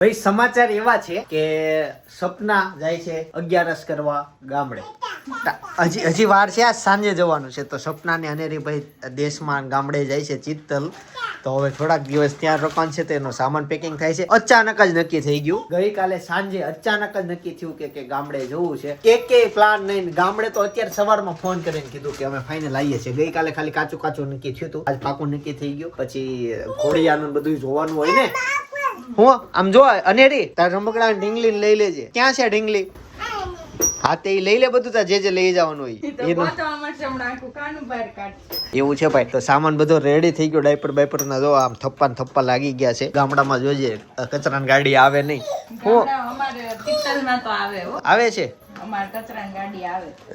ભાઈ સમાચાર એવા છે કે સપના જાય છે 11 કરવા ગામડે. હજી વાર છે, આ સાંજે જવાનું છે. તો સપના ને અનેરી ભાઈ દેશમાં ગામડે જાય છે ચિત્તલ. તો હવે થોડાક દિવસ ત્યાં રોકાણ છે, તો એનો સામાન પેકિંગ થાય છે. અચાનક જ નક્કી થઈ ગયું. ગઈકાલે સાંજે અચાનક જ નક્કી થયું કે ગામડે જવું છે. કે પ્લાન નહીં. ગામડે તો અત્યારે સવારમાં ફોન કરીને કીધું કે અમે ફાઇનલ આવીએ છીએ. ગઈકાલે ખાલી કાચું નક્કી થયું હતું, આજ પાકું નક્કી થઈ ગયું. પછી ઘોડિયાનું બધું જોવાનું હોય ને. હું આમ જો અનેરી તાર રમકડા ઢીંગલી લઈ લેજે. ક્યાં છે ઢીંગલી? હા તે લઈ લે બધું, તાર જે લઈ જવાનું હોય એવું છે ભાઈ. તો સામાન બધો રેડી થઈ ગયો. ડાયપર બાયપર ના જો આમ થપ્પા લાગી ગયા છે. ગામડામાં જોજે કચરાની ગાડી આવે નહીં. હું આવે છે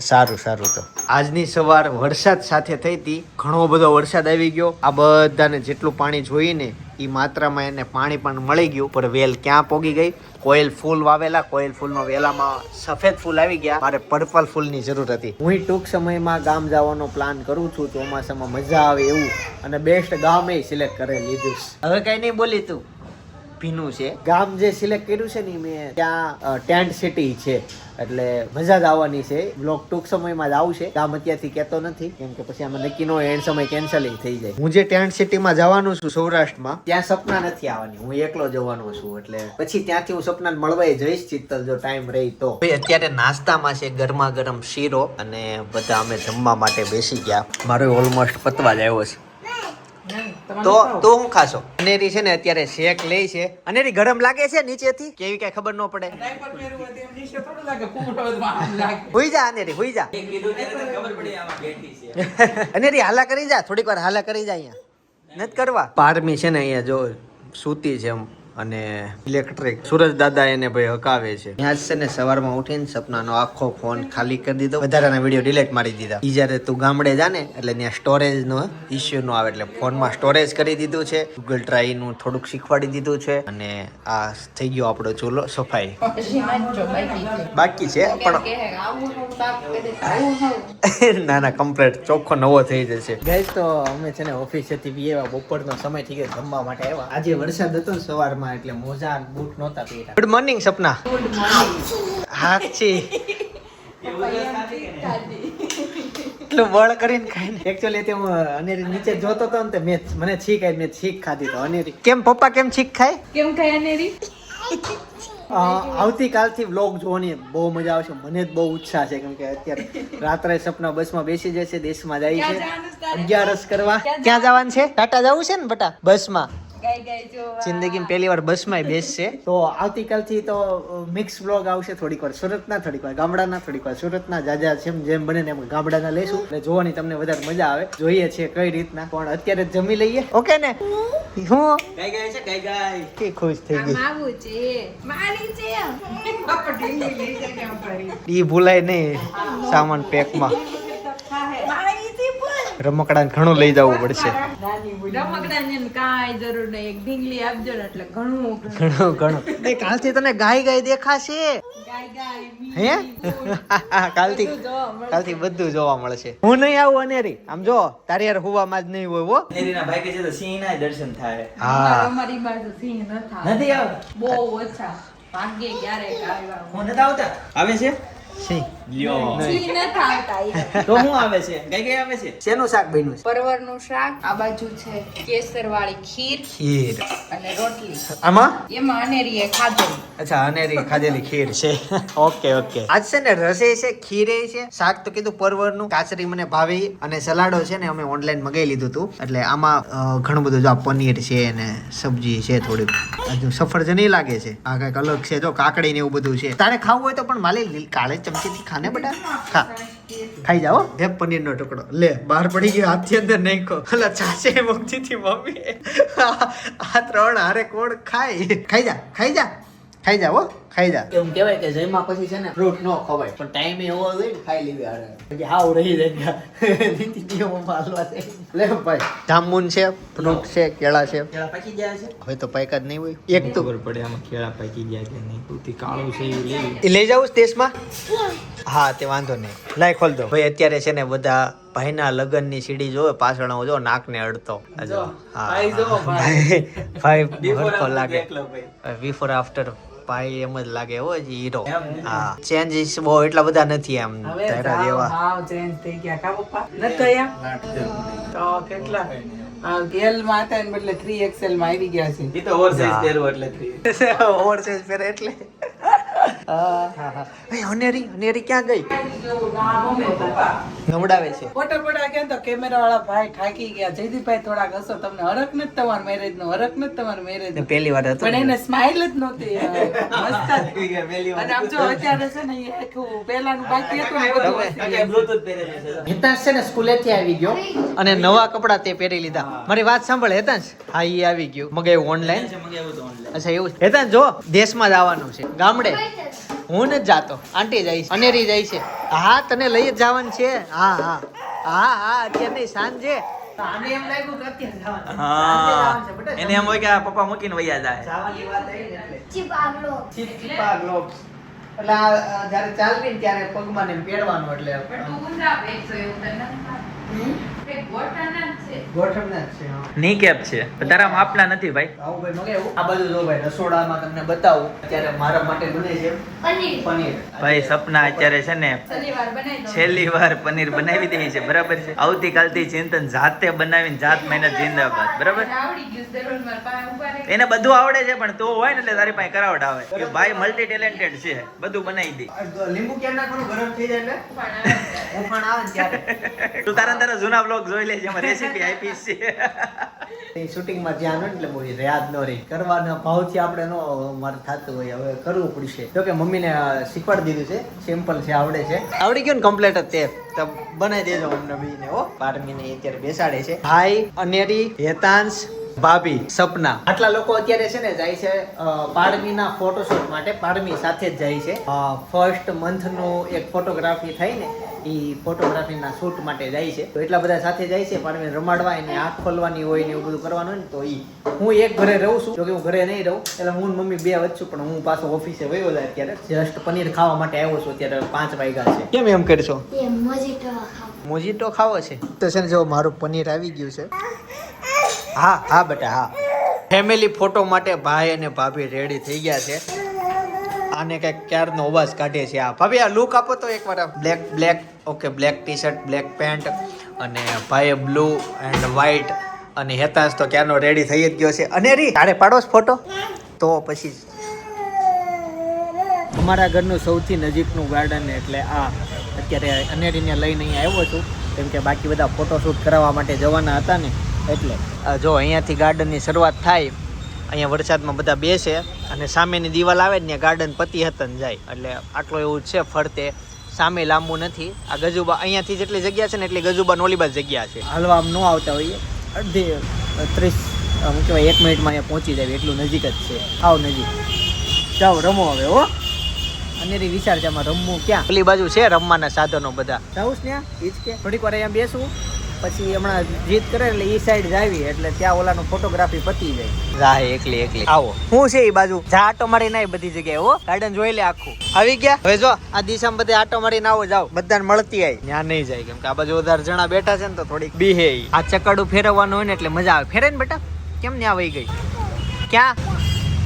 સારું. તો આજની સવાર વરસાદ સાથે થઈ હતી. ઘણો બધો વરસાદ આવી ગયો. આ બધાને જેટલું પાણી જોઈને એ માત્રામાં એને પાણી પણ મળી ગયું. પણ વેલ ક્યાં પોગી ગઈ? કોયલ ફૂલ વાવેલા, કોયલ ફૂલમાં વેલામાં સફેદ ફૂલ આવી ગયા. મારે પર્પલ ફૂલની જરૂર હતી. હું ટૂંક સમયમાં ગામ જવાનો પ્લાન કરું છું. ચોમાસામાં મજા આવે એવું અને બેસ્ટ ગામ એ સિલેક્ટ કરી લીધું. હવે કઈ નહીં બોલી તું. ભીનું છે ગામ જે સિલેક્ટ કર્યું છે ને મેં, ત્યાં ટેન્ટ સિટી છે. એટલે મજા જ આવવાની છે. બ્લોગ ટૂંક સમયમાં જ આવશે. ગામ અત્યારથી કહેતો નથી, કેમ કે પછી આમાં નક્કી નો એન્ડ સમય કેન્સલિંગ થઈ જાય. હું જે ટેન્ટ સિટીમાં જવાનું છું સૌરાષ્ટ્રમાં, ત્યાં સપના નથી આવવાની. હું એકલો જવાનો છું. એટલે પછી ત્યાંથી હું સપનાને મળવા જઈશ ચિત્તલ, જો ટાઈમ રહી તો. અત્યારે નાસ્તામાં છે ગરમા ગરમ શીરો અને બધા અમે જમવા માટે બેસી ગયા. મારો ઓલમોસ્ટ પતવા જ આવ્યો છે. તો હું ખાશો? અનેરી છે ને અત્યારે શેક લે છે. અનેરી ગરમ લાગે છે નીચેથી કેવી કઈ ખબર ન પડે. હુઈ જા અનેરી, હુઈ જા. અનેરી હાલા કરી જા, થોડીક વાર હાલા કરી જા. અહીંયા નથી કરવા. પારમી છે ને અહીંયા જો સૂતી છે એમ. અને ઇલેક્ટ્રિક સુરજ દાદા એને ભાઈ હકાવે છે. ત્યાં છે ને સવારમાં ઉઠીને સપનાનો આખો ફોન ખાલી કરી દીધો. વધારાના વિડીયો ડિલીટ મારી દીધા. ઈ જ્યારે તું ગામડે જા ને એટલે ત્યાં સ્ટોરેજ નો ઇસ્યુ નો આવે, એટલે ફોનમાં સ્ટોરેજ કરી દીધું છે. ગૂગલ ડ્રાઈવ નું થોડુંક શીખવાડી દીધું છે. અને આ થઈ ગયો આપણો ચૂલો સફાઈ. બાકી છે પણ ના કમ્પ્લીટ ચોખ્ખો નવો થઈ જશે. ગાઈસ તો અમે છે ને ઓફિસેથી બી એવા બપોરનો સમય થઈ ગયો, જમવા માટે આવ્યા. આજે વરસાદ હતો ને સવારમાં, એટલે મોજા બૂટ નહોતા પહેર્યા. Good morning Sapna. Good morning. હાચી એટલું બળ કરીને ખાઈને એકચ્યુઅલી તે હું અનેરી નીચે જોતો હતો ને, તે મને છીક આવી, મેં છીક ખાધી. તો અનેરી કેમ પપ્પા કેમ છીક ખાય? કેમ ખાય અનેરી? આવતીકાલથી વ્લોગ જોવાની બહુ મજા આવશે. મને જ બહુ ઉત્સાહ છે, કેમ કે અત્યારે રાત્રે સપના બસમાં બેસી જશે. દેશમાં જાય છે 11 કરવા. ક્યાં જવાનું છે? ટાટા જવું છે ને બટા બસમાં? જિંદગીમાં પહેલી વાર બસમાં બેસશે. તો આવતીકાલથી તો મિક્સ બ્લોગ આવશે. થોડીક વાર સુરતના, થોડીક વાર ગામડાના, થોડીક વાર સુરતના. જાજા જેમ બને ને એમ ગામડાના લેશું. એટલે જોવાની તમને વધારે મજા આવે. જોઈએ છે કઈ રીતના. પણ અત્યારે જમી લઈએ. ઓકે ને? હું ગાય ગાય છે, ગાય ગાય કે ખુશ થઈ ગઈ. માવું છે, મારી છે. ઈ ભૂલાય નહીં સામાન પેકમાં. રમકડાને ઘણું લઈ જવું પડશે. રમકડાને કાંઈ જરૂર નહીં, એક ઢીંગલી આપજો ને એટલે ઘણું. એ કાલથી તને ગાય દેખાશે. હે કાલથી બધું જોવા મળશે. હું નહીં આવું અનેરી. આમ જો તારી યાર હુવામાં જ નહીં હોય. હો અનેરીના ભાઈ કે છે તો સિંહ ના દર્શન થાય. હા અમારી બાજુ સિંહ નથી આવતા, બહુ ઓછા. ભાગ્યે ક્યારેક આવ્યા. હું નથી આવતા. આવે છે સી લ્યો. સિંહ નથી આવતા. તો હું આવે છે? કઈ આવે છે? શેનું શાક બન્યું છે? પરવરનું શાક. આ બાજુ છે કેસર વાળી ખીર અને રોટલી. આમાં એમાં અનેરીએ ખાધેલું. અચ્છા અનેરી ખાધેલી ખીર છે. ઓકે આજ છે ને રસે છે, ખીરે છે, શાક તો કીધું પરવરનું, કાચરી મને ભાવી અને સલાડો છે ને અમે ઓનલાઈન મગાવી લીધું હતું. એટલે આમાં ઘણું બધું જો પનીર છે ને સબ્જી છે, થોડીક હજુ સફરજન નહીં લાગે છે. આ કઈક અલગ છે, જો કાકડી ને એવું બધું છે. તારે ખાવું હોય તો પણ માલી કાળે ચમચીથી ખાને બેટા, ખા ખાઈ જાઓ. હે પનીર નો ટુકડો લે, બહાર પડી ગયો, હાથથી અંદર નાખ્યો. એટલે ચાચે મોકતી હતી મમ્મી. આ ત્રણ હારે કોણ ખાય? ખાઈ જા હો, ખાઈ જા એમ કહેવાય કે જયમાં પછી છે ને ફ્રૂટ ન ખવાય પણ ટાઈમ એવો હોય ને ખાઈ લેવી આરે પછી હાવ રહી જાય નીતિ નિયમોમાં હાલવા છે લે ભાઈ જામુન છે ફ્રૂટ છે કેળા છે કેળા પાકી ગયા છે હવે તો પાયકા જ નહીં હોય એક તો ખબર પડે આમાં કેળા પાકી ગયા કે નહીં પૂરતી કાળું છે એ લેવી એ લઈ જાવ દેશમાં હા તે વાંધો નહીં લાઈ ખોલ દો ભાઈ અત્યારે છે ને બધા ભાઈના લગ્નની સીડી જોવે પાછળ હું જો નાકને અડતો ભાઈ ભરતો લાગે બિફોર આફ્ટર ભાઈ એમ જ લાગે હો હીરો હા ચેન્જીસ બહુ એટલા બધા નથી એમ તારા જેવા હાવ ચેન્જ થઈ ગયા કા પપ્પા નથી થયા તો કેટલા એલ માં હતા ને બદલે 3XL માં આવી ગયા છે એ તો ઓવરસાઇઝ પહેરવું એટલે ઓવરસાઇઝ પહેરે એટલે અનેરી ક્યાં ગઈ નવડાવે છે ફોટો પડા ગયા તો કેમેરા વાળા ભાઈ થાકી ગયા જયદીપભાઈ થોડાક હસો તમને હરખ નથી તમારા મેરેજ નો હરખ નથી તમારા મેરેજ પહેલી વાર હતો પણ એને સ્માઈલ જ નહોતી મસ્ત હતી. અને આમ જો અત્યારે છે ને એ આખું પહેલાનું બાકી હતું ને બધું વસ્તુ. બ્લૂટૂથ પહેરેલું છે હેતાંશ છે ને સ્કૂલેથી આવી ગયો અને નવા કપડા તે પહેરી લીધા મારી વાત સાંભળ હેતાંશ હા ઈ આવી ગયું મગાવ્યું ઓનલાઈન મંગાવ્યું તો ઓનલાઈન અચ્છા એવું છે હેતાંશ જો દેશમાં જવાનું છે ગામડે હું નથી જાતો આંટી જાય છે અનેરી જાય છે હા તને લઈ જ જવાનું છે હા હા હા હા અત્યારે નહીં સાંજે આને એમ લાગ્યું કે અત્યારે જવાનું હા એને એમ હોય કે આ પપ્પા મૂકીને વૈયા જાય જવાની વાત આવી ને એટલે ચીપા ગ્લોબ્સ એટલે આ જ્યારે ચાલવી ને ત્યારે પગમાં ને પેડવાનું એટલે પણ તું ઊંધા બેસો એવું તને નથી. એક ગોઠણના જ છે. ગોઠવના જ છે હા ની કેપ છે તારા માપના નથી ભાઈ આવું ભાઈ મગાવ્યું આ બધું જો ભાઈ રસોડામાં તમને બતાવું અત્યારે મારા માટે બને છે પનીર ભાઈ સપના અત્યારે છે ને શનિવાર બનાવી દો. છેલ્લી વાર પનીર બનાવી દેવી છે બરાબર છે આવતીકાલથી ચિંતન જાતે બનાવીને જાત મહેનત જિંદાબાદ બરાબર મને આવડી ગયું છે. દરરોજ મારા પાસે ઊભા રહે. એને બધું આવડે છે પણ તો હોય ને એટલે તારી પાસે કરાવટ આવે કે ભાઈ મલ્ટી ટેલેન્ટેડ છે બધું બનાવી દે આ લીંબુ ક્યાં નાખવાનું ગરમ થઈ જાય એટલે પણ આવે છે. ઉફાણ આવે ને ત્યારે તું તારા જૂના બ્લોગ જોઈ લેજે એમાં રેસીપી આપી છે શૂટિંગમાં ધ્યાન હોય ને એટલે બહુ યાદ ન રહી કરવાના ભાવથી આપણે નો મારે થતું હોય હવે કરવું પડશે તો કે મમ્મીને શીખવાડી દીધું છે સિમ્પલ છે આવડે છે આવડી ગયું ને કમ્પ્લીટ જ તે તો બનાવી દેજો અમને બીને હો પારમીને અત્યારે બેસાડે છે ભાઈ અનેરી હેતાંશ ભાભી સપના આટલા લોકો અત્યારે છે ને જાય છે પાડમીના ફોટોશૂટ માટે પાડમી સાથે જ જાય છે ફર્સ્ટ મંથ નું એક ફોટોગ્રાફી થાય ને એ ફોટોગ્રાફીના શૂટ માટે જાય છે તો એટલા બધા સાથે જાય છે પાડમી રમાડવા એની આંખ ખોલવાની હોય ને એવું બધું કરવાનું હોય ને તો હું એક ઘરે રહું છું જો કે હું ઘરે નહીં રહું એટલે હું ને મમ્મી બે વચ્ચું પણ હું પાછો ઓફિસે વયો જાય અત્યારે જસ્ટ પનીર ખાવા માટે આવ્યો છું અત્યારે 5 વાગ્યા છે કેમ એમ કરશો મોજીટો ખાવો છે તો છે ને જો મારું પનીર આવી ગયું છે હા હા બેટા હા ફેમિલી ફોટો માટે ભાઈ અને ભાભી રેડી થઈ ગયા છે આને કઈક ક્યારનો અવાજ કાઢે છે આ ભાભી આ લુક આપો તો એકવાર black okay black tea shirt black pant અને ભાઈએ બ્લુ એન્ડ વ્હાઈટ અને હેતાંશ તો ક્યારનો રેડી થઈ જ ગયો છે અને રી તારે પાડોશ ફોટો તો પછી અમારા ઘરનું સૌથી નજીકનું ગાર્ડન એટલે આ અત્યારે અનેરીને લઈને અહીંયા આવ્યો છું કેમ કે બાકી બધા ફોટોશૂટ કરાવવા માટે જવાના હતા ને એટલે જો અહીંયાથી ગાર્ડનની શરૂઆત થાય અહીંયા વરસાદમાં બધા બેસે અને સામેની દિવાલ આવે ને ગાર્ડન પતિ હતન જાય એટલે આટલો એવું છે ફરતે સામે લાંબુ નથી આ ગજુબા અહીંયાથી જેટલી જગ્યા છે ને એટલી ગજુબા ઓલી બાજુ જગ્યા છે હાલવા આમ ન આવતા હોઈએ અડધી 30 શું કહેવાય 1 મિનિટમાં અહીંયા પહોંચી જાય એટલું નજીક જ છે આવ નજીક જાઓ રમો હવે હો અનેરી વિચાર છે આમાં રમવું ક્યાં પેલી બાજુ છે રમવાના સાધનો બધા જાઉં ત્યાં ઈ જ કે થોડીક વાર અહીંયા બેસવું પછી હમણાં જીત કરે એટલે ઈ સાઈડ જાવી એટલે ત્યાં ઓલાનું ફોટોગ્રાફી પતી જાય રાહે એકલી આવો હું છે ઈ બાજુ જા આટો મારી નાય બધી જગ્યાએ હો ગાર્ડન જોઈ લે આખું આવી ગયા હવે જો આ દિશામાં બધે આટો મારીને આવો જાવ બધાને મળતી આવી ત્યાં નહીં જાય કેમ કે આ બાજુ વધારે જણા બેઠા છે ને તો થોડીક બીહે આ ચકડું ફેરવવાનું હોય ને એટલે મજા આવે ફેરે ને બેટા કેમ ને આવી ગઈ ક્યાં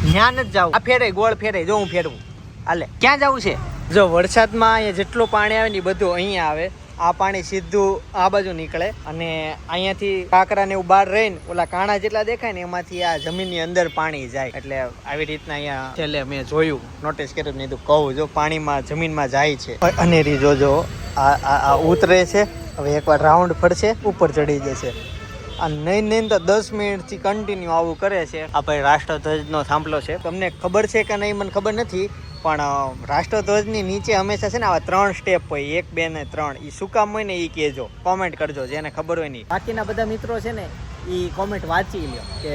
ન્યા નથી જાવ આ ફેરે ગોળ ફેરે જો હું ફેરવું હાલે ક્યાં જવું છે જો વરસાદમાં અહીંયા જેટલું પાણી આવે ને બધું અહીંયા આવે આ પાણી સીધું આ બાજુ નીકળે અને અહીંયાથી કાંકરા ને એવું બહાર રહીને ઓલા કાણા જેટલા દેખાય ને એમાંથી આ જમીનની અંદર પાણી જાય એટલે આવી રીતના અહીંયા છેલ્લે મેં જોયું નોટિસ કર્યું નહીં તો કહું જો પાણીમાં જમીનમાં જાય છે અનેરી જોજો આ ઉતરે છે હવે એકવાર રાઉન્ડ ફરશે ઉપર ચડી જશે આ નહીં તો 10 મિનિટથી કન્ટિન્યુ આવું કરે છે આ ભાઈ રાષ્ટ્રધ્વજનો થાંભલો છે તમને ખબર છે કે નહીં મને ખબર નથી પણ રાષ્ટ્રધ્વજની નીચે હંમેશા છે ને આવા 3 સ્ટેપ હોય 1 2 ને 3 એ શું કામ હોય ને એ કહેજો કોમેન્ટ કરજો જેને ખબર હોય નહીં બાકીના બધા મિત્રો છે ને એ કોમેન્ટ વાંચી લ્યો કે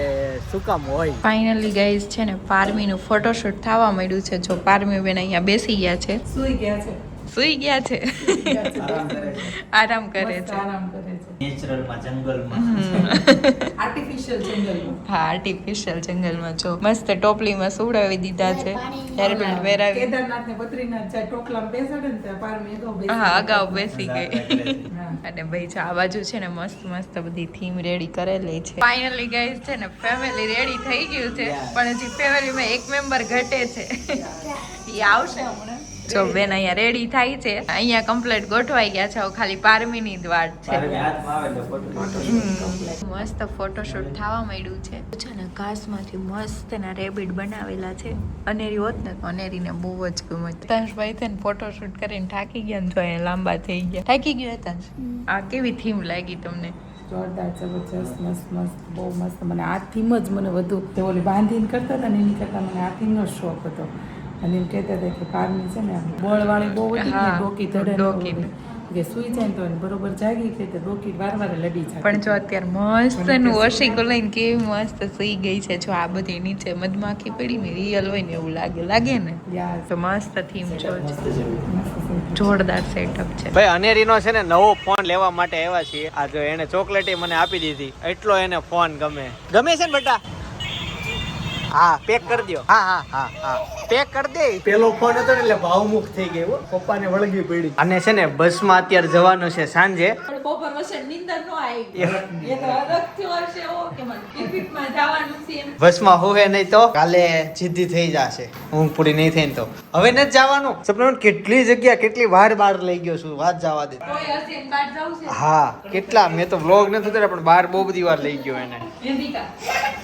શું કામ હોય. ફાઇનલી ગાઈઝ છે ને પારમીનું ફોટોશૂટ થવા માંડ્યું છે. જો પારમી બેન અહીંયા બેસી ગયા છે, સુઈ ગયા છે. સુઈ ગયા છે, આરામ કરે છે. આરામ કરે છે. નેચરલમાં જંગલમાં આર્ટિફિશિયલ જંગલમાં. હા, આર્ટિફિશિયલ જંગલમાં જો મસ્ત ટોપલીમાં સુવડાવી દીધા છે. હેરબેન્ડ પહેરાવી. કેદારનાથ ને બદ્રીનાથ જાય ટોપલામાં બેસાડે ને ત્યાં પારમી અગાઉ બેસી હા, અગાઉ બેસી ગઈ. હા. અને ભાઈ જો આ બાજુ છે ને મસ્ત મસ્ત બધી થીમ રેડી કરેલી છે. ફાઇનલી ગાઈઝ છે ને ફેમિલી રેડી થઈ ગયું છે, પણ હજી ફેમિલીમાં એક મેમ્બર ઘટે છે. એ આવશે હમણાં. જો બેન અહીંયા રેડી થાય છે, અહીંયા કમ્પ્લીટ ગોઠવાઈ ગયા છે. હવે ખાલી પારમીની જ વાટ છે. મસ્ત ફોટોશૂટ થવા માંડ્યું છે. છે ને ઘાસમાંથી મસ્ત એના રેબિટ બનાવેલા છે. અનેરી હોત ને તો અનેરીને બહુ જ ગમત. તંશભાઈ છે ને ફોટોશૂટ કરીને થાકી ગયા ને તો અહીંયા લાંબા થઈ ગયા. થાકી ગયા તંશ? આ કેવી થીમ લાગી તમને? જોરદાર, જબરજસ્ત, મસ્ત મસ્ત, બહુ મસ્ત. મને આ થીમ જ મને વધુ તે ઓલી બાંધીને કરતા હતા ને એની કરતાં મને આ થીમનો શોખ હતો. અને એમ કહેતા હતા કે પારની છે ને બળવાળી બહુ હતી ને, હા, ડોકી ધડે ડોકી. કે સુઈ જાય ને તો એને બરોબર જાગી ગઈ તો ડોકી વાર લડી જાય. પણ જો અત્યારે મસ્ત નું ઓશીકો લઈને કેવી મસ્ત સુઈ ગઈ છે. જો આ બધી નીચે મધમાખી પડી ને રિયલ હોય ને એવું લાગે ને. યાર તો મસ્ત થીમ જો જોરદાર સેટઅપ છે. ભાઈ અનેરીનો છે ને નવો ફોન લેવા માટે આવ્યા છીએ. આ જો એને ચોકલેટી મને આપી દીધી, એટલો એને ફોન ગમે છે ને બેટા. હા, પેક કરી દો. હા પેક કરી દે. પેલો ફોન હતો ને એટલે ભાવમુખ થઈ ગયો, પપ્પાને વળગી પડી. અને છે ને બસમાં અત્યારે જવાનું છે સાંજે. પણ બપોર વચ્ચે નીંદર નો આવી. એ તો અલગથી હશે એવો કે મને ટિકિટમાં જવાનું છે એમ. બસમાં હોવે નહીં તો કાલે જીદ્દી થઈ જશે, ઊંઘ પૂરી નહીં થઈ ને તો. હવે નથી જવાનું. સપનું કેટલી જગ્યા કેટલી વાર લઈ ગયો છું, વાત જવા દે. કોઈ હશે ને બહાર જવું છે. હા, કેટલા મેં તો વ્લોગ નથી ઉતાર્યા પણ બહાર બહુ બધી વાર લઈ ગયો એને. વેદિકા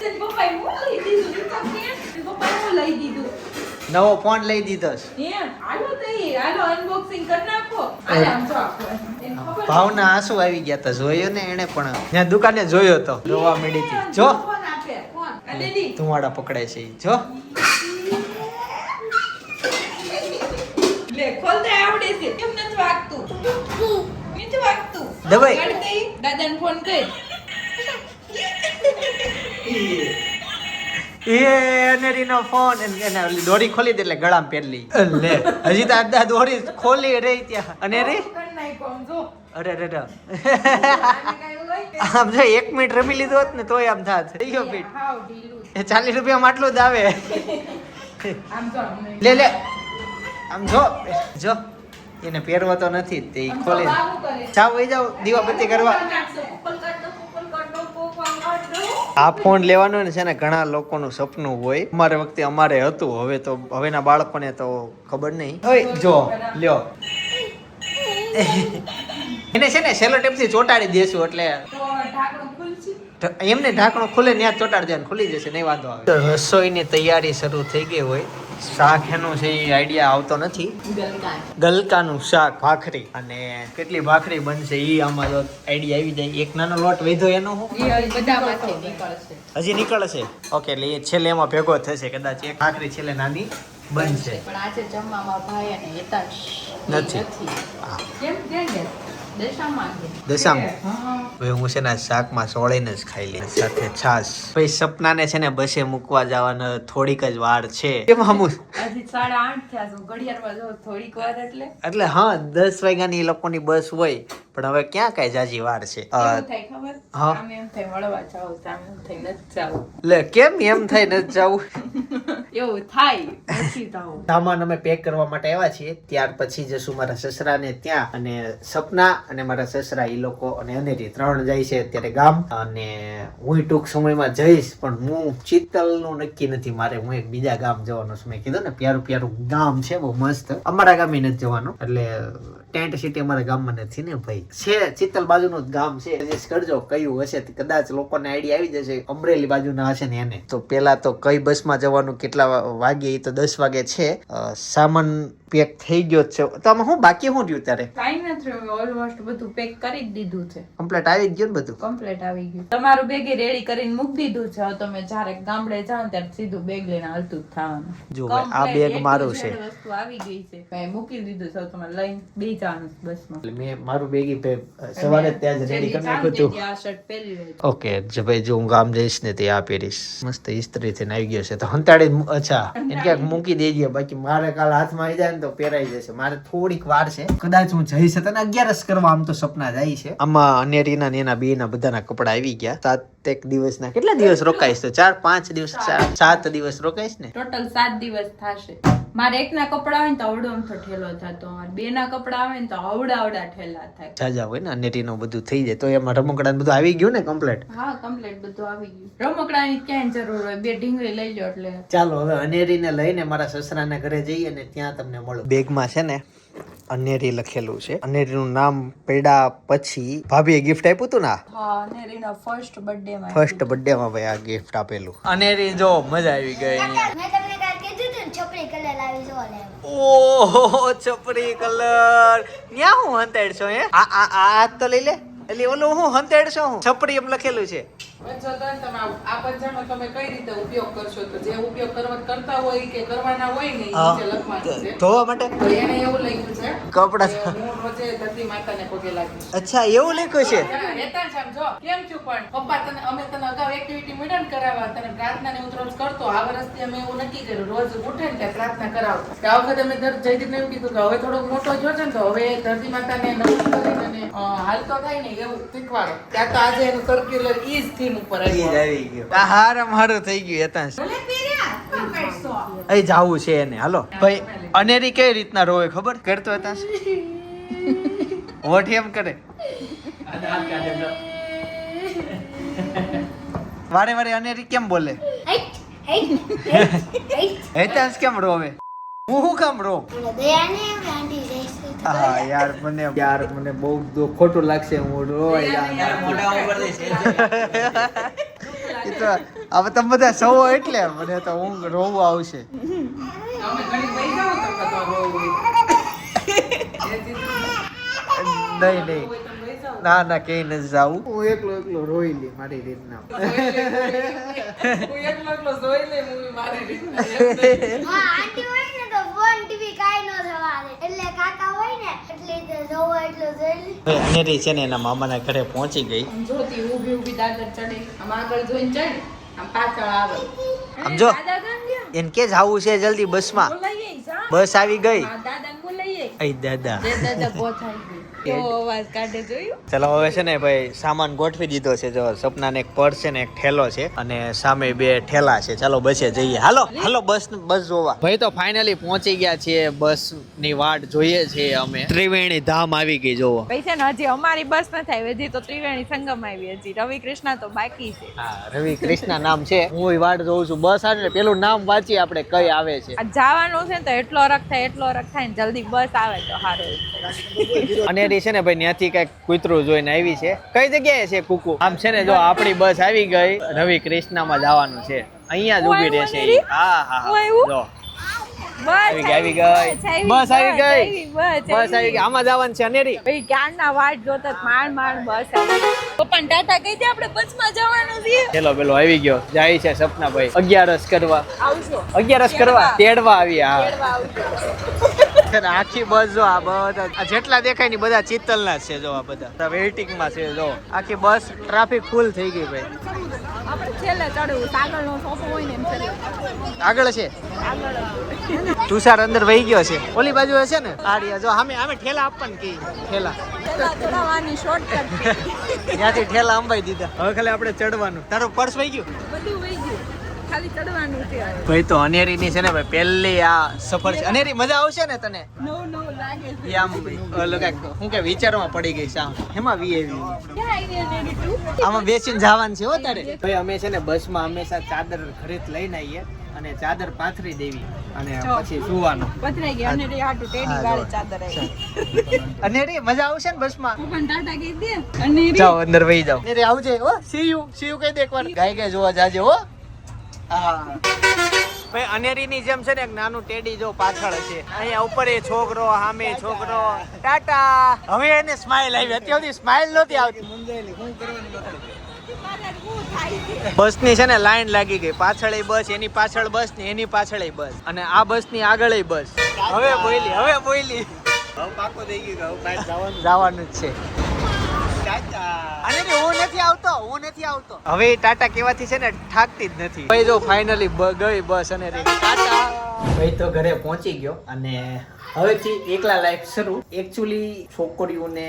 તેન પપ્પાએ હું લઈ દીધું તું તમને? તેન પપ્પાએ હું લઈ દીધું? નવો ફોન લઈ દીધો છે. એમ હાલો તઈ હાલો અનબોક્સિંગ કરી નાખો. આલે આમ જો આપો. એને ખબર ભાવના આંસુ આવી ગયા હતા, જોયો ને એને પણ ત્યાં દુકાને જોયો તો રોવા માંડી હતી. જો ફોન આપે ફોન. આ દીદી ધુમાડા પકડે છે ઈ. જો લે ખોલતે આવડે છે. કેમ નથી વાગતું? નથી વાગતું. દબાઈ. કાઢ દઈ. દાદાને ફોન કર. એ અનેરીનો ફોન એને ઓલી દોરી ખોલી દે એટલે ગળામાં પહેરી લે. હજી તો આ દોરી ખોલી રહી ત્યાં. અનેરી કરી નાખો આમ જો. અરે આને કાંઈ હોય? આમ જો 1 મિનિટ રમી લીધું હોત ને તોય આમ થાત. થઈ ગયો પીટ. હાવ ઢીલું. એ 40 રૂપિયામાં આટલું જ આવે. આમ જો આમ નહીં. લે આમ જો એને પહેરવા તો નથી જ તે ઈ ખોલી દે. બાબુ કરે. જાવ વઈ જાવ દીવાબત્તી કરવા. ઉપર કાઢ દો, ઉપર કાઢ દો, કોક આમ કાઢ દો. આ ફોન લેવાનો ને છે ને ઘણા લોકોનું સપનું હોય. અમારે વખતે અમારે હતું, હવેના બાળકોને તો ખબર નહીં. ઓય જો લ્યો એને છે ને સેલો ટેપ થી ચોટાડી દેશું એટલે તો ઢાંકણું ખુલશે. એમને ઢાંકણું ખુલે ત્યાં ચોટાડી દેવાનું, ખુલી જશે, નહીં વાંધો આવે. રસોઈની તૈયારી શરૂ થઈ ગઈ હોય. શાક એનું છે એ આઈડિયા આવતો નથી. ગલકાનું શાક, ભાખરી અને કેટલી ભાખરી બનશે એ આમાં આઈડિયા આવી જાય. એક નાનો લોટ વધ્યો એનો હું એ બધામાંથી નીકળશે. હજી નીકળશે. ઓકે, એટલે એ છેલ્લે એમાં ભેગો થશે. કદાચ એક ભાખરી છેલ્લે નાની બનશે. પણ આજે જમવામાં ભાઈ અને હેતાંશ નથી. હા. કેમ ક્યાં ગયા? દશામાં ગયા. દશામ હા. હવે હું છે ને શાકમાં સોળીને જ ખાઈ લઈ સાથે છાશ. પછી સપનાને છે ને બસે મૂકવા જવાનો થોડીક જ વાર છે. કેમ હમું હજી 8:30 થયા છે. ઘડિયાળમાં જો થોડીક વાર એટલે હા 10 વાગ્યાની એ લોકોની બસ હોય પણ હવે ક્યાં કઈ જાજી વાર છે. એવું થાય ખબર? હા. આમ એમ થાય મળવા જાવ, આમ એમ થાય નથી જાવું. લે કેમ એમ થાય નથી જવું. એવું થાય નથી જાવું. સામાન અમે પેક કરવા માટે આવ્યા છીએ. ત્યાર પછી જશું મારા સસરાને ત્યાં, અને સપના અને મારા સસરા ઈ લોકો અને અનેરી 3 જાય છે અત્યારે ગામ. અને હું ટૂંક સમયમાં જઈશ પણ હું ચિત્તલનું નક્કી નથી મારે. હું એક બીજા ગામ જવાનું છું. મેં કીધું ને પ્યારું ગામ છે બહુ મસ્ત. અમારા ગામે નથી જવાનું, એટલે ટેન્ટ સિટી અમારા ગામમાં નથી ને ભાઈ. છે ચિત્તલ બાજુનું જ ગામ છે. સજેસ્ટ કરજો કયું હશે. કદાચ લોકોને આઈડિયા આવી જશે. અમરેલી બાજુના હશે ને એને. તો પેલા તો કઈ બસમાં જવાનું, કેટલા વાગે, એ તો 10 વાગે છે. સામાન પેક થઈ ગયો જ છે. તો આમાં શું બાકી શું રહ્યું તારે? કાંઈ નથી રહ્યું, ઓલમોસ્ટ બધું પેક કરી જ દીધું છે. કમ્પ્લીટ આવી જ ગયું ને બધું? કમ્પ્લીટ આવી ગયું. તમારું બેગ રેડી કરીને મૂકી દીધું છે. હવે તમે જ્યારે ગામડે જાઓ ત્યારે સીધું બેગ લઈને હાલતું જ થવાનું. જો ભાઈ, આ બેગ મારું છે. વસ્તુ આવી ગઈ છે. મેં મૂકી દીધું છે. તમે લઈને બે જવાનું બસમાં. મેં મારું બેગી સવારે ત્યાં જ રેડી કરી નાખ્યું હતું. આ શર્ટ પહેરી રહેજો. ઓકે જે ભાઈ જો હું ગામ જઈશ ને તે આ પહેરીશ. મસ્ત ઇસ્ત્રી થઈને આવી ગયો છે તો હંતાડી. અચ્છા એને ક્યાંક મૂકી દેજે, બાકી મારે કાલ હાથમાં આવી જાય ને તો પહેરાઈ જશે. મારે થોડીક વાર છે, કદાચ હું જઈશ. તને 11 કરવા આમ તો સપના જાય છે. આમાં અનેરીના ને એના બે ના બધાના કપડા આવી ગયા. 7 દિવસના કેટલા દિવસ રોકાઈશ? તો 4-5 દિવસ 7 દિવસ રોકાઈશ ને. ટોટલ 7 દિવસ થશે. મારે એકના કપડા હોય ને તો અવડો અમથો ઠેલો થતો, મારે બે ના કપડા આવે ને તો અવડા ઠેલા થાય. જાજા હોય ને અનેરીનું બધું થઈ જાય તો એમાં રમકડા બધું આવી ગયું ને કમ્પ્લીટ. હા કમ્પ્લીટ બધું આવી ગયું. રમકડાની ક્યાંય જરૂર હોય, 2 ઢીંગલી લઈ લો એટલે. ચાલો હવે અનેરીને લઈને મારા સસરાના ઘરે જઈએ ને ત્યાં તમને મળો. બેગમાં છે ને અનેરી લખેલું છે. અનેરીનું નામ પડ્યા પછી ભાભીએ ગિફ્ટ આપ્યું હતું ને. હા અનેરીના ફર્સ્ટ બર્થડે માં. ફર્સ્ટ બર્થડે માં ભાઈ આ ગિફ્ટ આપેલું. અનેરી જો મજા આવી ગઈ. મેં તમને કાલ કીધું હતું ને છોકરી કલર લાવી જો લે. ઓહો છપરી કલર. ન્યા હું હંતાડશો હે? આ તો લઈ લે. એટલે ઓલું હું હંતાડશો હું છપરી એમ લખેલું છે. આ પંજાનો તમે કઈ રીતે ઉપયોગ કરશો? તો જે ઉપયોગ કરતા હોય કે કરવાના હોય ને એ નીચે લખવાનું છે. ધોવા માટે તો એને એવું લખ્યું છે કપડા. કે હું રોજે ધરતી માતાને પગે લાગીશ. અચ્છા એવું લખ્યું છે. રહેતા જ આમ જો કેમ છું પણ પપ્પા તને અમે તને અગાઉ એક્ટિવિટી મેડન કરાવવા તને પ્રાર્થના ને હું રોજ કરતો. આ વર્ષથી અમે એવું નક્કી કર્યું રોજ ઉઠે ને ત્યાં પ્રાર્થના કરાવતા. કે આ વખતે અમે જયદીપને એવું કીધું કે હવે થોડોક મોટો થયો છે ને તો હવે ધરતી માતાને નમસ્કાર કરીને હાલતો થાય ને એવું શીખવાડો. ત્યાં તો આજે એનું સર્ક્યુલર ઈ જ થીમ ઉપર આવી ગયું. આ હારામ હારું થઈ ગયું. એતાં અહીં જાવું છે એને. હાલો ભાઈ અનેરી કઈ રીતના રોવે ખબર કરતો હતા? વોટ એમ કરે વારે વારે. અનેરી કેમ બોલે? હેતાંશ કેમ રોવે? હું શું કામ રો? હા યાર મને બહુ ખોટું લાગશે. હું રોય હવે તમે બધા સૌ એટલે મને તો ઊંઘ રોવું આવશે. નહીં ના કઈ નથી જાવું. હું એકલો રોઈ લે મારી રીતના. અનેરી છે ને એના મામાના ઘરે પહોંચી ગઈ. જોતી ઊભી ઊભી દાદર ચડી, આમ આગળ જોઈને ચડી, આમ પાછળ આવે. આમ જો એને કે જાવું છે જલ્દી બસમાં. બસ આવી ગઈ. દાદા બોલાઈએ. અઈ દાદા દાદા પહોંચાઈ ગઈ. તો અવાજ કાઢે જોયું. ચલો હવે છે ને ભાઈ સામાન ગોઠવી દીધો છે. જો સપનાને એક પર્સ છે ને એક ઠેલો છે અને સામે 2 ઠેલા છે. ચાલો બસે જઈએ. હાલો બસ જોવા. ભાઈ તો ફાઇનલી પહોંચી ગયા છીએ. બસ ની વાટ જોઈએ છીએ અમે. ત્રિવેણી ધામ આવી ગઈ જોવો. પૈસા ને હજી અમારી બસ નથી આવી, હજી તો ત્રિવેણી સંગમ આવી. હજી રવિ કૃષ્ણ તો બાકી છે. હા રવિ કૃષ્ણ નામ છે. હું વાટ જોઉં છું. બસ આવે ને પેલું નામ વાંચી આપણે કઈ આવે છે. આ જવાનું છે ને તો એટલો રખ થાય ને જલ્દી બસ આવે તો સારું. અને છે ને ભાઈ ત્યાંથી કઈક કૂતરું જોઈને આવી છે. કઈ જગ્યાએ છે કુકુ? આમ છે ને જો આપણી બસ આવી ગઈ. રવિ કૃષ્ણમાં જવાનું છે. અહીંયા જ ઊભી રહેશે. હા જો આવી ગઈ. બસ આવી ગઈ. આમાં જવાનું છે અનેરી. ભાઈ ક્યારના વાટ જોતા માંડ બસ આવી. પપ્પા ટાટા કહી દે આપણે બસમાં જવાનું છે. પેલો આવી ગયો. જાય છે સપનાભાઈ 11 કરવા. આવજો 11 કરવા તેડવા આવ્યા. તેડવા આવજો. આખી બસ જો આ બધા જેટલા દેખાય ને બધા ચિત્તલના છે. જો આ બધા વેઇટિંગ માં છે. જો આખી બસ ટ્રાફિક ફૂલ થઈ ગઈ ભાઈ. આપણે છેલ્લે ચડવું. આગળનો સોફો હોય ને એમ છેલ્લે આગળ છે. તુષાર અંદર વહી ગયો છે. ઓલી બાજુ છે ને આડિયા. જો આમે ઠેલા આપવાનું કે ઠેલા ચડવાની શોર્ટકટ ત્યાંથી ઠેલા અંબાઈ દીધા. હવે ખાલી આપણે ચડવાનું. તારું પર્સ વહી ગયું? બધું વહી ગયું, ખાલી ચડવાનું છે. ભાઈ તો અનેરી ની છે ને ભાઈ પહેલી આ સફર છે. અનેરી મજા આવશે ને તને? નવું લાગે છે. આમ હું કે વિચારમાં પડી ગઈ છે. એમાં વીએવી આમાં બેસીને જવાનું છે હો તારે. ભાઈ અમે છે ને બસમાં હંમેશા ચાદર ખરીદ લઈને આવીએ અને ચાદર પાથરી દેવી અને પછી સુવાનું. પથરાઈ ગઈ અનેરી હાટુ ટેડી વાળી ચાદર આવી. અનેરી મજા આવશે ને બસમાં? પપ્પા ટાટા કહી દે. અનેરી જાઓ અંદર વહી જાઓ. અનેરી આવજે હો. સી યુ કહી દે એકવાર. ગાય જોવા જાજે હો. હા ભાઈ અનેરીની જેમ છે ને એક નાનું ટેડી જો પાછળ છે અહીંયા ઉપર એ છોકરો સામે છોકરો ટાટા હવે એને સ્માઈલ આવી અત્યાર સુધી સ્માઈલ નહોતી આવતી બસની છે ને લાઈન લાગી ગઈ પાછળ બસ એની પાછળ બસ ને એની પાછળ બસ અને આ બસ ની આગળ બસ હવે બોલી જવાનું જ છે અને હું નથી આવતો હવે ટાટા કેવાથી છે ને થાકતી જ નથી ભાઈ જો ફાઇનલી ગઈ બસ અને ટાટા ભાઈ તો ઘરે પહોંચી ગયો અને હવેથી એકલા લાઈફ શરૂ એકચ્યુઅલી છોકરીઓને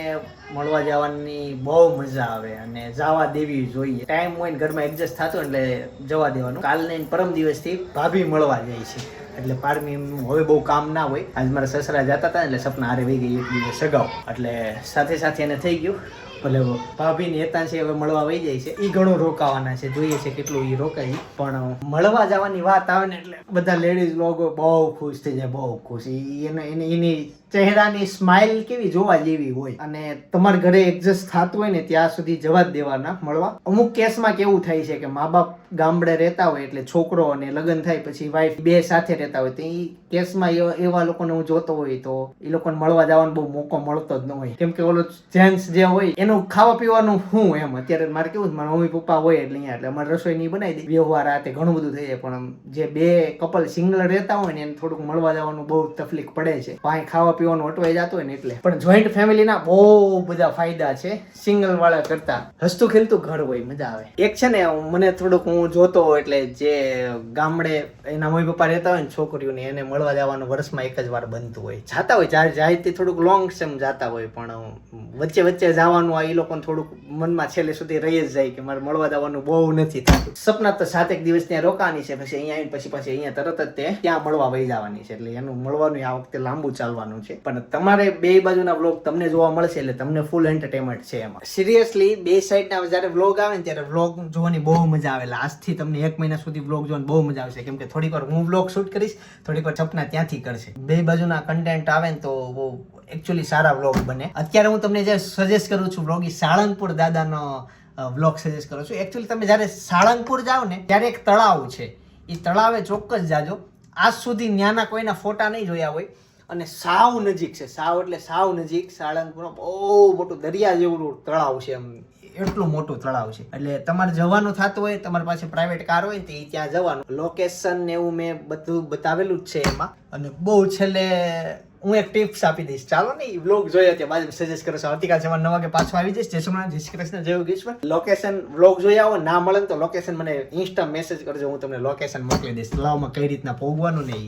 મળવા જવાની બહુ મજા આવે અને જવા દેવી જોઈએ ટાઈમ હોય ને ઘરમાં એડજસ્ટ થતો એટલે જવા દેવાનું કાલને પરમ દિવસથી ભાભી મળવા જાય છે એટલે પારમી હવે બહુ કામ ના હોય આજ મારા સસરા જતા હતા એટલે સપના હારે વહી ગઈ એક દિવસ અગાઉ એટલે સાથે એને થઈ ગયું ભલે ભાભીની હેતા છે હવે મળવા વહી જાય છે એ ઘણું રોકાવાના છે જોઈએ છે કેટલું એ રોકાય પણ મળવા જવાની વાત આવે ને એટલે બધા લેડીઝ લોકો બહુ ખુશ થઈ જાય બહુ ખુશ એની ચહેરાની સ્માઇલ કેવી જોવા જેવી હોય અને તમારા ઘરે એડજસ્ટ થતું હોય ને ત્યાં સુધી જવા જ દેવાના મળવા અમુક કેસમાં કેવું થાય છે કે મા બાપ ગામડે રહેતા હોય એટલે છોકરો અને લગ્ન થાય પછી વાઈફ બે સાથે રહેતા હોય તો એ કેસમાં એવા લોકોને હું જોતો હોય તો એ લોકોને મળવા જવાનો બહુ મોકો મળતો જ ન હોય કેમ કે ઓલો જેન્ટ્સ જે હોય એનું ખાવા પીવાનું હું એમ અત્યારે મારે કેવું મારા મમ્મી પપ્પા હોય એટલે અહીંયા એટલે અમારે રસોઈ નહીં બનાવી દે વ્યવહાર આ તે ઘણું બધું થઈ જાય પણ જે બે કપલ સિંગલ રહેતા હોય ને એને થોડુંક મળવા જવાનું બહુ તકલીફ પડે છે પાણી ખાવા પીવાનું અટવાઈ જતું હોય ને એટલે પણ જોઈન્ટ ફેમિલીના બહુ બધા ફાયદા છે સિંગલ વાળા કરતા હસતું ખેલતું ઘર હોય મજા આવે એક છે ને મને થોડુંક હું જોતો હોય એટલે જે ગામડે એના મમ્મી પપ્પા રહેતા હોય ને છોકરીઓને એને મળવા જવાનું વર્ષમાં એક જ વાર બનતું હોય જાતા હોય જાય તે થોડુંક લોંગ સેમ જાતા હોય પણ વચ્ચે જવાનું આ એ લોકોને થોડુંક મનમાં છેલ્લે સુધી રહી જ જાય કે મારે મળવા જવાનું બહુ નથી થતું સપના તો 7 દિવસ ત્યાં રોકાવાની છે પછી અહીંયા આવીને પછી અહીંયા તરત જ તે ત્યાં મળવા વહી જવાની છે એટલે એનું મળવાનું આ વખતે લાંબુ ચાલવાનું છે પણ તમારે બે બાજુના વ્લોગ તમને જોવા મળશે એટલે તમને ફૂલ એન્ટરટેનમેન્ટ છે એમાં સિરિયસલી બે સાઈડના જ્યારે વ્લોગ આવે ને ત્યારે વ્લોગ જોવાની બહુ મજા આવે આજથી તમને 1 મહિના સુધી વ્લોગ જોવાની બહુ મજા આવશે કેમ કે થોડીક વાર હું વ્લોગ શૂટ કરીશ થોડીક વાર સપના ત્યાંથી કરશે બે બાજુના કન્ટેન્ટ આવે ને તો બહુ એકચ્યુઅલી સારા વ્લોગ બને અત્યારે હું તમને જે સજેસ્ટ કરું છું વ્લોગ એ સાળંગપુર દાદાનો વ્લોગ સજેસ્ટ કરું છું એકચ્યુઅલી તમે જ્યારે સાળંગપુર જાઓ ને ત્યારે એક તળાવ છે એ તળાવે ચોક્કસ જાજો આજ સુધી ન્યાના કોઈના ફોટા નહીં જોયા હોય અને સાવ નજીક છે સાવ નજીક સાળંગપુર બહુ મોટું દરિયા જેવું તળાવ છે એમ એટલું મોટું તળાવ છે એટલે તમારે જવાનું થતું હોય તમારી પાસે પ્રાઇવેટ કાર હોય તો ત્યાં જવાનું લોકેશન ને એવું મેં બધું બતાવેલું જ છે એમાં અને બહુ છેલ્લે હું એક ટિપ્સ આપી દઈશ ચાલો ને વ્લોગ જોયો ત્યાં બાજુ સજેસ્ટ કરો છો આવતીકાલ સવારે 9 વાગે પાછો આવી જઈશ જય સોમનાથ જય શ્રી કૃષ્ણ જય યોગેશ્વર લોકેશન વ્લોગ જોયા હોય ના મળે તો લોકેશન મને ઇન્સ્ટા મેસેજ કરજો હું તમને લોકેશન મોકલી દઈશ તળાવમાં કઈ રીતના પહોંચવાનું ને